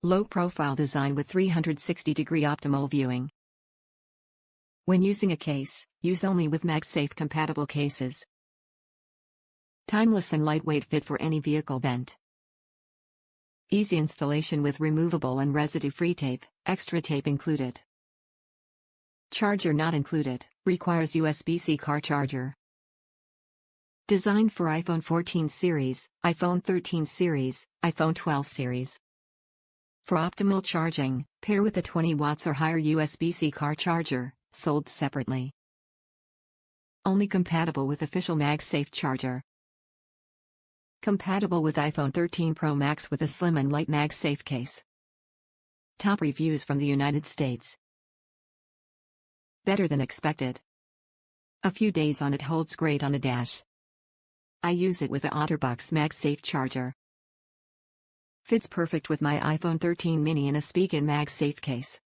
Low profile design with 360-degree optimal viewing. When using a case, use only with MagSafe compatible cases. Timeless and lightweight, fit for any vehicle bent. Easy installation with removable and residue-free tape, extra tape included. Charger not included, requires USB-C car charger. Designed for iPhone 14 series, iPhone 13 series, iPhone 12 series. For optimal charging, pair with a 20 watts or higher USB-C car charger, sold separately. Only compatible with official MagSafe charger. Compatible with iPhone 13 Pro Max with a slim and light MagSafe case. Top reviews from the United States. Better than expected. A few days on, it holds great on the dash. I use it with the Otterbox MagSafe charger. Fits perfect with my iPhone 13 mini in a Spiegen MagSafe case.